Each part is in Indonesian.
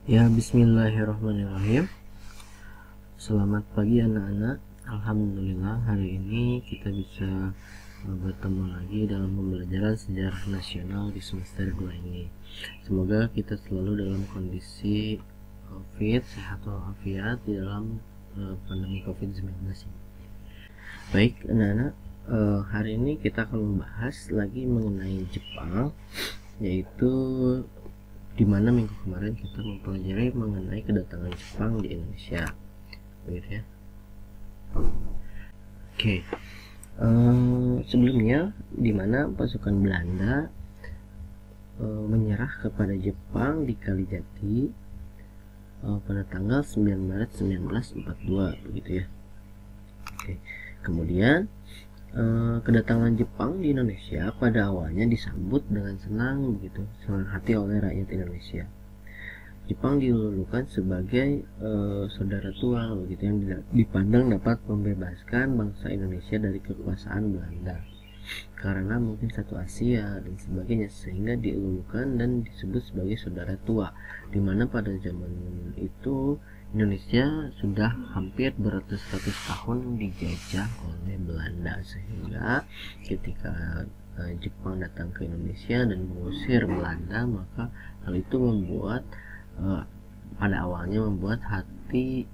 Ya, bismillahirrahmanirrahim. Selamat pagi anak-anak. Alhamdulillah hari ini kita bisa bertemu lagi dalam pembelajaran sejarah nasional di semester 2 ini. Semoga kita selalu dalam kondisi fit, sehat walafiat di dalam pandemi COVID-19 ini. Baik anak-anak, hari ini kita akan membahas lagi mengenai Jepang, yaitu dimana minggu kemarin kita mempelajari mengenai kedatangan Jepang di Indonesia, begitu ya. Oke, sebelumnya dimana pasukan Belanda menyerah kepada Jepang di Kalijati pada tanggal 9 Maret 1942, begitu ya. Oke, kemudian kedatangan Jepang di Indonesia pada awalnya disambut dengan senang, begitu, senang hati oleh rakyat Indonesia. Jepang dilulukan sebagai saudara tua, begitu, yang dipandang dapat membebaskan bangsa Indonesia dari kekuasaan Belanda karena mungkin satu Asia dan sebagainya, sehingga dilulukan dan disebut sebagai saudara tua, dimana pada zaman itu Indonesia sudah hampir beratus-ratus tahun dijajah oleh Belanda, sehingga ketika Jepang datang ke Indonesia dan mengusir Belanda, maka hal itu membuat pada awalnya membuat hati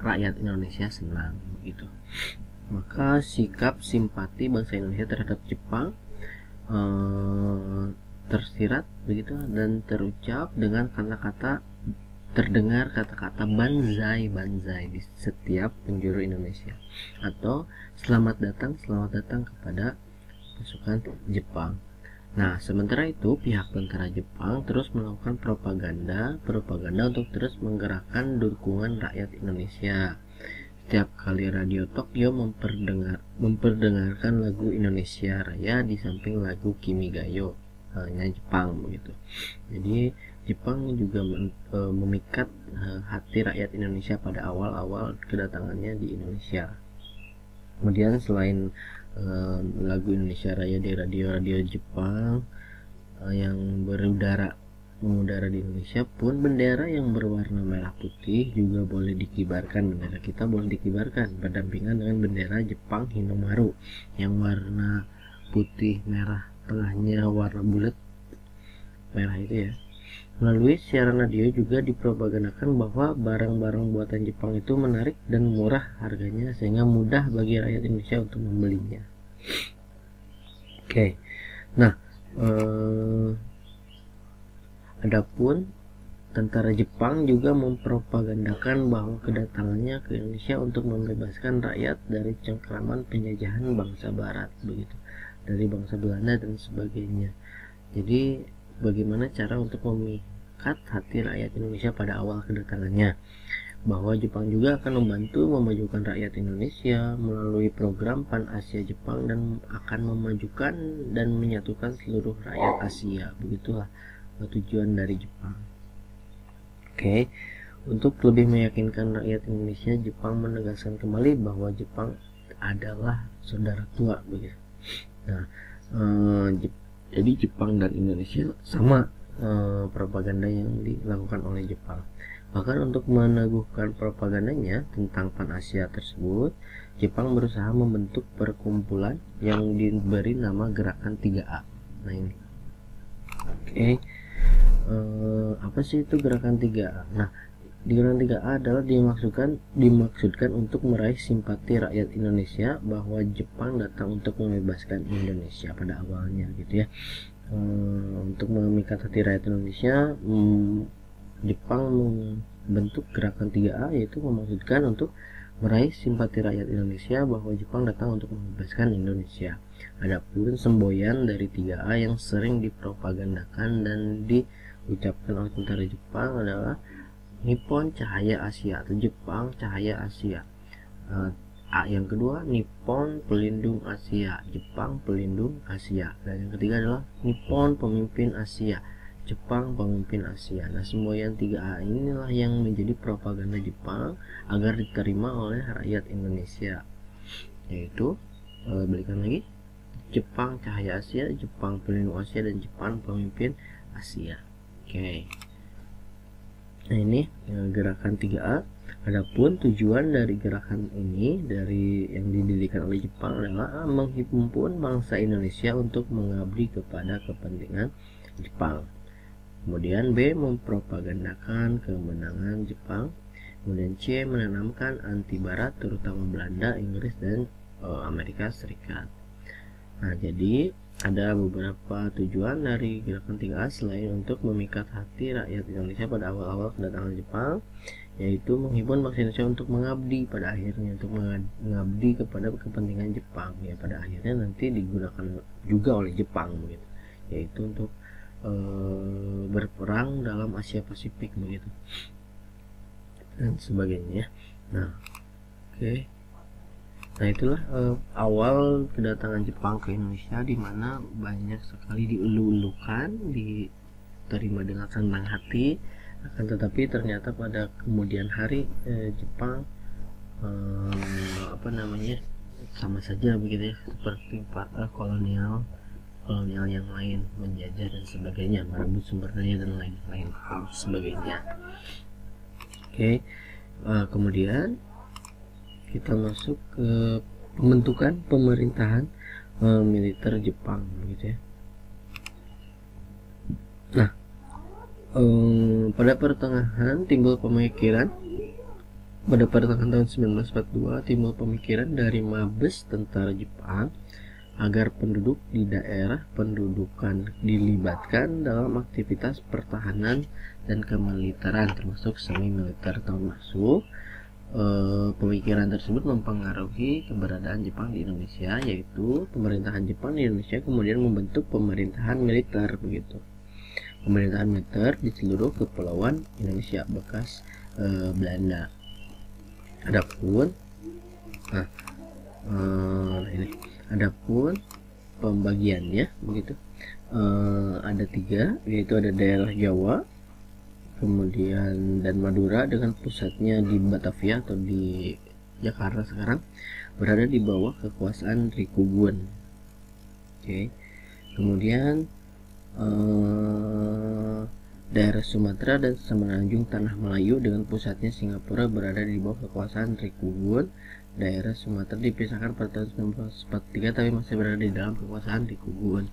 rakyat Indonesia senang, begitu. Maka sikap simpati bangsa Indonesia terhadap Jepang tersirat, begitu, dan terucap dengan kata-kata, terdengar kata-kata banzai di setiap penjuru Indonesia, atau selamat datang kepada pasukan Jepang. Nah, sementara itu pihak tentara Jepang terus melakukan propaganda untuk terus menggerakkan dukungan rakyat Indonesia. Setiap kali radio Tokyo memperdengarkan lagu Indonesia Raya di samping lagu Kimigayo, halnya Jepang, begitu. Jadi Jepang juga memikat hati rakyat Indonesia pada awal-awal kedatangannya di Indonesia. Kemudian selain lagu Indonesia Raya di radio-radio Jepang yang mengudara di Indonesia pun, bendera yang berwarna merah putih juga boleh dikibarkan. Bendera kita boleh dikibarkan berdampingan dengan bendera Jepang Hinomaru yang warna putih merah, tengahnya warna bulat merah itu ya. Melalui siaran radio juga dipropagandakan bahwa barang-barang buatan Jepang itu menarik dan murah harganya, sehingga mudah bagi rakyat Indonesia untuk membelinya. Oke, nah adapun tentara Jepang juga mempropagandakan bahwa kedatangannya ke Indonesia untuk membebaskan rakyat dari cengkraman penjajahan bangsa Barat, begitu, dari bangsa Belanda dan sebagainya. Jadi bagaimana cara untuk memikat hati rakyat Indonesia pada awal kedatangannya, bahwa Jepang juga akan membantu memajukan rakyat Indonesia melalui program Pan Asia Jepang dan akan memajukan dan menyatukan seluruh rakyat Asia. Begitulah tujuan dari Jepang. Oke, untuk lebih meyakinkan rakyat Indonesia, Jepang menegaskan kembali bahwa Jepang adalah saudara tua, begitu. Nah, jadi Jepang dan Indonesia sama propaganda yang dilakukan oleh Jepang. Bahkan untuk meneguhkan propagandanya tentang Pan Asia tersebut, Jepang berusaha membentuk perkumpulan yang diberi nama Gerakan 3A. Nah ini, oke, apa sih itu Gerakan 3A? Nah, di Gerakan 3A adalah dimaksudkan untuk meraih simpati rakyat Indonesia bahwa Jepang datang untuk membebaskan Indonesia pada awalnya, gitu ya. Untuk memikat hati rakyat Indonesia, Jepang membentuk Gerakan 3A, yaitu memaksudkan untuk meraih simpati rakyat Indonesia bahwa Jepang datang untuk membebaskan Indonesia. Adapun semboyan dari 3A yang sering dipropagandakan dan diucapkan oleh tentara Jepang adalah Nippon Cahaya Asia atau Jepang Cahaya Asia. Yang kedua, Nippon Pelindung Asia, Jepang Pelindung Asia. Dan yang ketiga adalah Nippon Pemimpin Asia, Jepang Pemimpin Asia. Nah, semboyan 3A inilah yang menjadi propaganda Jepang agar diterima oleh rakyat Indonesia, yaitu balikan lagi, Jepang Cahaya Asia, Jepang Pelindung Asia, dan Jepang Pemimpin Asia. Oke. Nah ini gerakan 3A. Adapun tujuan dari gerakan ini dari yang didirikan oleh Jepang adalah menghimpun bangsa Indonesia untuk mengabdi kepada kepentingan Jepang. Kemudian B, mempropagandakan kemenangan Jepang. Kemudian C, menanamkan anti barat terutama Belanda, Inggris, dan Amerika Serikat. Nah, jadi ada beberapa tujuan dari gerakan 3A selain untuk memikat hati rakyat Indonesia pada awal-awal kedatangan Jepang, yaitu menghimpun bangsa Indonesia untuk mengabdi pada akhirnya, untuk mengabdi kepada kepentingan Jepang, ya pada akhirnya nanti digunakan juga oleh Jepang begitu, yaitu untuk berperang dalam Asia Pasifik begitu dan sebagainya. Nah, oke. Nah itulah awal kedatangan Jepang ke Indonesia, di mana banyak sekali dielu-elukan, diterima dengan senang hati. Akan tetapi ternyata pada kemudian hari Jepang sama saja begitu ya, seperti kolonial yang lain, menjajah dan sebagainya, merebut sumber daya dan lain-lain sebagainya. Oke. Kemudian kita masuk ke pembentukan pemerintahan militer Jepang begitu ya. Nah, pada pertengahan tahun 1942 timbul pemikiran dari Mabes tentara Jepang agar penduduk di daerah pendudukan dilibatkan dalam aktivitas pertahanan dan kemiliteran termasuk semi militer, termasuk pemikiran tersebut mempengaruhi keberadaan Jepang di Indonesia, yaitu pemerintahan Jepang di Indonesia kemudian membentuk pemerintahan militer begitu. Pemerintahan militer di seluruh kepulauan Indonesia bekas Belanda. Adapun pembagiannya begitu ada 3, yaitu ada daerah Jawa, kemudian dan Madura dengan pusatnya di Batavia atau di Jakarta sekarang, berada di bawah kekuasaan Rikugun. Oke. Kemudian daerah Sumatera dan Semenanjung Tanah Melayu dengan pusatnya Singapura berada di bawah kekuasaan Rikugun. Daerah Sumatera dipisahkan pada tahun 1943 tapi masih berada di dalam kekuasaan Rikugun.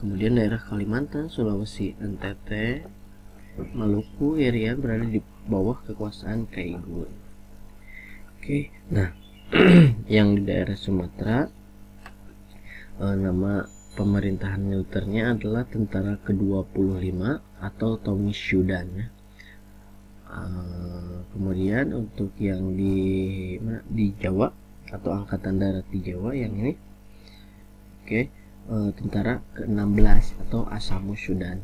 Kemudian daerah Kalimantan, Sulawesi, NTT, Maluku, Irian berada di bawah kekuasaan Kaigun. Oke, nah yang di daerah Sumatera nama pemerintahan militernya adalah Tentara ke-25 atau Tomishudan ya. Kemudian untuk yang di Jawa atau Angkatan Darat di Jawa yang ini, Tentara ke-16 atau Asamushudan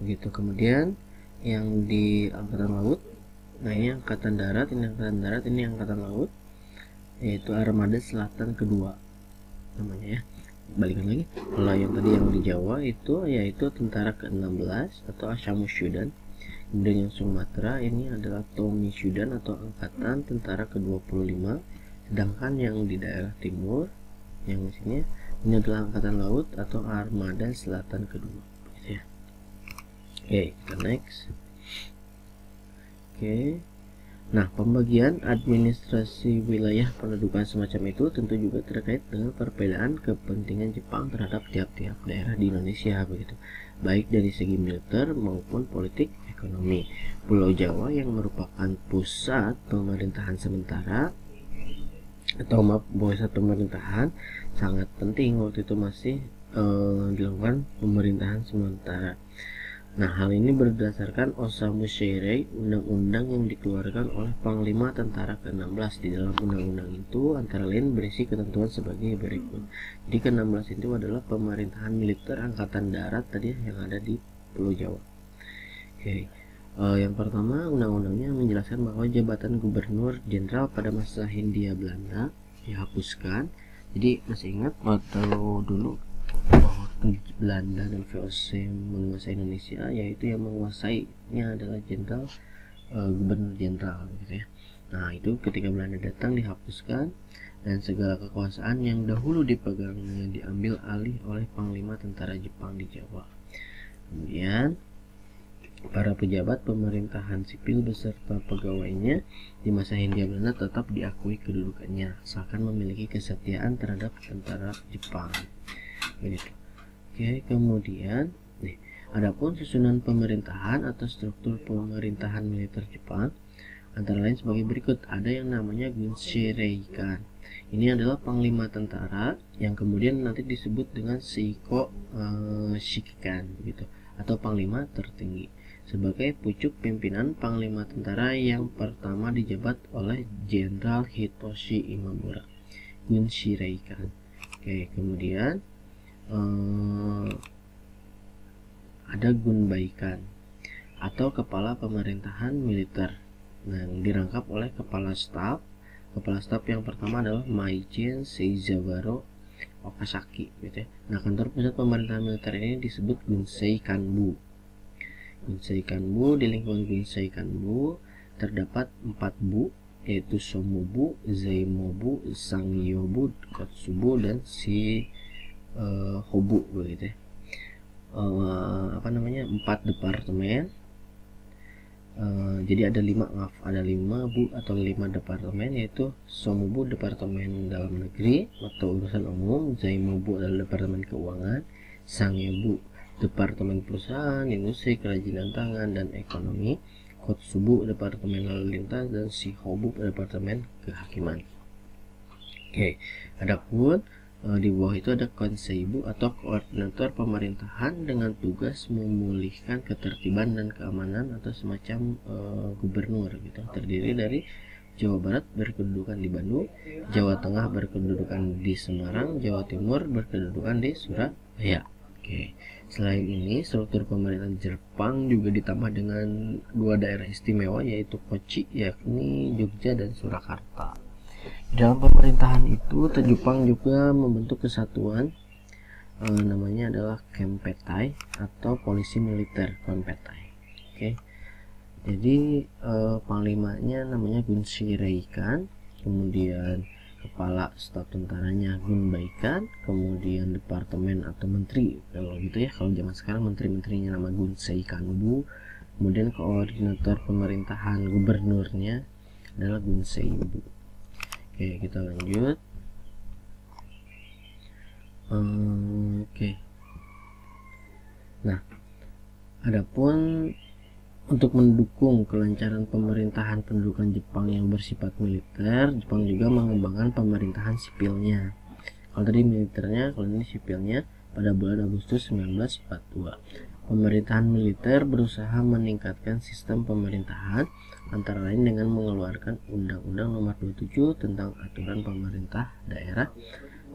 begitu. Kemudian yang di Angkatan Laut, nah ini Angkatan Darat, ini Angkatan Darat, ini Angkatan Laut, yaitu Armada Selatan kedua namanya ya. Balikan lagi, kalau yang tadi yang di Jawa itu yaitu Tentara ke-16 atau Asamushudan. Kemudian yang Sumatera ini adalah Tomishudan atau Angkatan Tentara ke-25. Sedangkan yang di daerah timur yang di sini ini adalah Angkatan Laut atau Armada Selatan kedua gitu ya. Oke, kita next. Oke. Nah, pembagian administrasi wilayah pendudukan semacam itu tentu juga terkait dengan perbedaan kepentingan Jepang terhadap tiap-tiap daerah di Indonesia begitu, baik dari segi militer maupun politik ekonomi. Pulau Jawa yang merupakan pusat pemerintahan sementara atau pusat pemerintahan sangat penting waktu itu masih dilakukan pemerintahan sementara. Nah, hal ini berdasarkan Osamu Shirai, undang-undang yang dikeluarkan oleh Panglima Tentara ke-16. Di dalam undang-undang itu antara lain berisi ketentuan sebagai berikut. Jadi ke-16 itu adalah pemerintahan militer Angkatan Darat tadi yang ada di Pulau Jawa. Oke. Yang pertama, undang-undangnya menjelaskan bahwa jabatan gubernur jenderal pada masa Hindia Belanda dihapuskan. Jadi masih ingat waktu dulu Belanda dan VOC menguasai Indonesia, yaitu yang menguasainya adalah jenderal, gubernur jenderal gitu ya. Nah, itu ketika Belanda datang dihapuskan dan segala kekuasaan yang dahulu dipegangnya diambil alih oleh Panglima Tentara Jepang di Jawa. Kemudian para pejabat pemerintahan sipil beserta pegawainya di masa Hindia Belanda tetap diakui kedudukannya asalkan memiliki kesetiaan terhadap tentara Jepang. Begitu. Oke, kemudian adapun susunan pemerintahan atau struktur pemerintahan militer Jepang antara lain sebagai berikut. Ada yang namanya Gunshireikan. Ini adalah panglima tentara yang kemudian nanti disebut dengan Seiko Shikikan gitu, atau panglima tertinggi. Sebagai pucuk pimpinan panglima tentara yang pertama dijabat oleh Jenderal Hitoshi Imamura. Gunshireikan. Oke, kemudian ada Gunbaikan atau kepala pemerintahan militer. Nah, dirangkap oleh kepala staf. Kepala staf yang pertama adalah Maichen Seizaburo Okasaki gitu ya. Nah, kantor pusat pemerintahan militer ini disebut Gunsei Kanbu. Gunsei Kanbu, di lingkungan Gunsei Kanbu terdapat 4 bu, yaitu Somubu, Zaimobu, Sangyobu, Kotsubu, dan Hobu begitu ya. 4 departemen. Jadi ada 5 bu atau 5 departemen, yaitu Somubu departemen dalam negeri atau urusan umum, Zaimobu adalah departemen keuangan, Sangyobu departemen perusahaan, industri, kerajinan tangan, dan ekonomi, Kotsubu departemen lalu lintas, dan Hobu departemen kehakiman. Oke, adapun di bawah itu ada Konseibu atau koordinator pemerintahan dengan tugas memulihkan ketertiban dan keamanan atau semacam gubernur gitu. Terdiri dari Jawa Barat berkedudukan di Bandung, Jawa Tengah berkedudukan di Semarang, Jawa Timur berkedudukan di Surabaya. Oke. Selain ini, struktur pemerintahan Jepang juga ditambah dengan 2 daerah istimewa, yaitu Kochi, yakni Jogja, dan Surakarta. Di dalam pemerintahan itu, Jepang juga membentuk kesatuan namanya adalah Kempetai atau polisi militer Kempetai. Oke. Jadi panglimanya namanya Gunshireikan, kemudian kepala staf tentaranya Gunbaikan, kemudian departemen atau menteri kalau gitu ya, kalau zaman sekarang menteri-menterinya nama Gunsei Kanbu, kemudian koordinator pemerintahan gubernurnya adalah Gunseibu. Oke, kita lanjut. Oke. Nah, adapun untuk mendukung kelancaran pemerintahan pendudukan Jepang yang bersifat militer, Jepang juga mengembangkan pemerintahan sipilnya. Kalau tadi militernya, kalau ini sipilnya pada bulan Agustus 1942. Pemerintahan militer berusaha meningkatkan sistem pemerintahan antara lain dengan mengeluarkan Undang-Undang Nomor 27 tentang aturan pemerintah daerah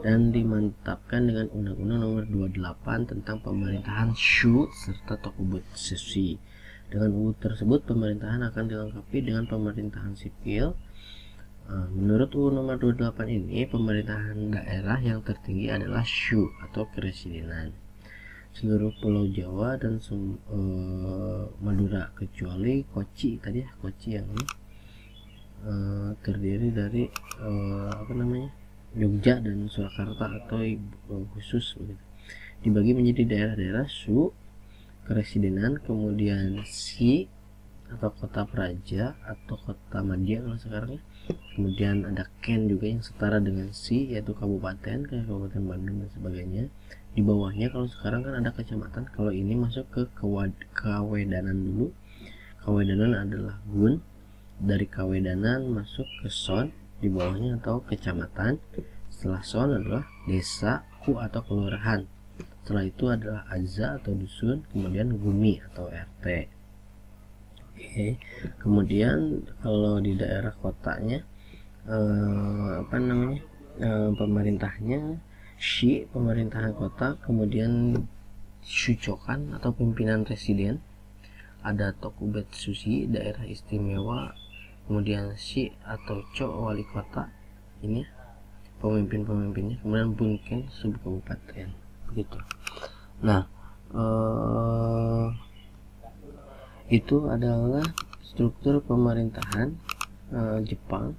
dan dimantapkan dengan Undang-Undang Nomor 28 tentang pemerintahan Shu serta Tokubutsushi. Dengan UU tersebut, pemerintahan akan dilengkapi dengan pemerintahan sipil. Menurut UU Nomor 28 ini, pemerintahan daerah yang tertinggi adalah Shu atau Kepresidenan. Seluruh Pulau Jawa dan Madura kecuali Kochi tadi ya, Kochi yang ini terdiri dari Jogja dan Surakarta atau khusus begitu. Dibagi menjadi daerah-daerah Shu, Kepresidenan, kemudian Si atau kota praja atau kota madya kalau sekarang ya. Kemudian ada Ken juga yang setara dengan Si, yaitu kabupaten kayak Kabupaten Bandung dan sebagainya. Di bawahnya kalau sekarang kan ada kecamatan, kalau ini masuk ke Kawedanan dulu. Kawedanan adalah Gun, dari Kawedanan masuk ke Son di bawahnya atau kecamatan. Setelah Son adalah desa, Ku atau kelurahan. Setelah itu adalah Aza atau dusun, kemudian Gumi atau RT. Oke. Kemudian kalau di daerah kotanya pemerintahnya Shi, pemerintahan kota, kemudian Shuchokan atau pimpinan residen, ada Tokubutsushi daerah istimewa, kemudian Shi atau Cho wali kota, ini pemimpin-pemimpinnya, kemudian Bunken subkabupaten begitu. Nah, itu adalah struktur pemerintahan Jepang,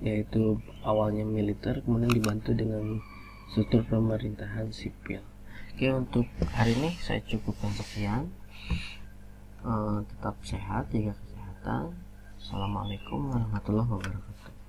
yaitu awalnya militer kemudian dibantu dengan struktur pemerintahan sipil. Oke, untuk hari ini saya cukupkan sekian. tetap sehat, jaga kesehatan. Assalamualaikum warahmatullahi wabarakatuh.